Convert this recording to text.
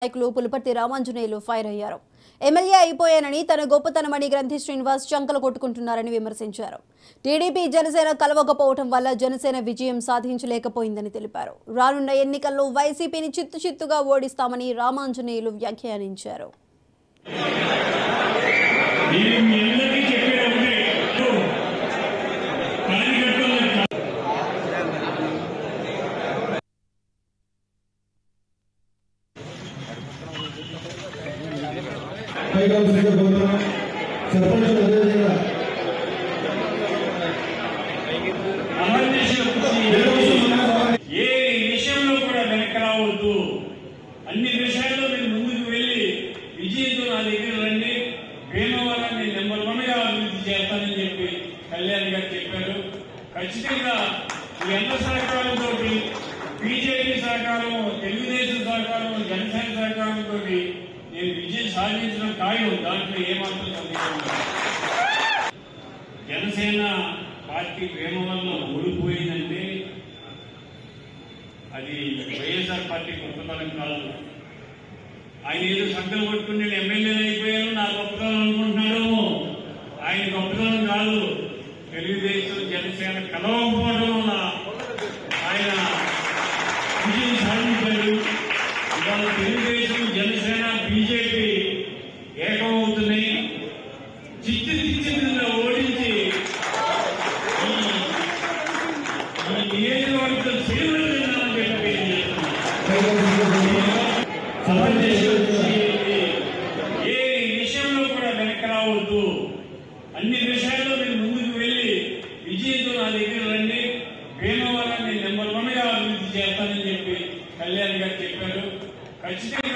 నాయకులు పులిపర్తి రామాంజనేయులు ఫైర్ అయ్యారు. ఎమ్మెల్యే అయిపోయానని తన గొప్పతనమని గ్రంథి శ్రీనివాస్ చంకలు కొట్టుకుంటున్నారని విమర్శించారు. టీడీపీ జనసేన కలవకపోవడం వల్ల జనసేన విజయం సాధించలేకపోయిందని తెలిపారు. రానున్న ఎన్నికల్లో వైసీపీని చిత్తుచిత్తుగా ఓడిస్తామని రామాంజనేయులు వ్యాఖ్యానించారు. ఏ విషయంలో కూడా వెనక రావద్దు, అన్ని విషయాల్లో నేను ముందుకు వెళ్లి విజయంతో నా దగ్గర రండి, భీమవరాన్ని నెంబర్ 1 గా అభివృద్ధి చేస్తానని చెప్పి కళ్యాణ్ గారు చెప్పారు. ఖచ్చితంగా ఈ అందరి సహకారంతో, బీజేపీ సహకారం, తెలుగుదేశం సహకారం, జనసేన సహకారంతో నేను విజయం సాధించడం ఖాయం. దాంట్లో ఏమాత్రం సందేహం లేదు. జనసేన పార్టీ భీమవరంలో ఓడిపోయిందంటే అది వైఎస్ఆర్ పార్టీ గొప్పతనం కాదు. ఆయన ఏదో సంకల్పం కొట్టుకుని నేను ఎమ్మెల్యేలు అయిపోయాను, నా గొప్పతనం అనుకుంటున్నాడు. ఆయన గొప్పతనం కాదు. తెలుగుదేశం జనసేన కలవకపోవడం వల్ల ఆయన విజయం సాధించారు. ఇవాళ తెలుగుదేశం జనసేన బీజేపీ ఏకమవుతున్నాయి. చిత్తుగా ఓడించి ఈ నియోజకవర్గం సేవలు చెప్పి ఏ విషయంలో కూడా వెనక రావద్దు, అన్ని విషయాల్లో నేను ముందుకు వెళ్లి విజయంతో నా దగ్గర రండి, భీమవరాన్ని నెంబర్ 1 గా అభివృద్ధి చేస్తానని చెప్పి కళ్యాణ్ గారు చెప్పారు. ఖచ్చితంగా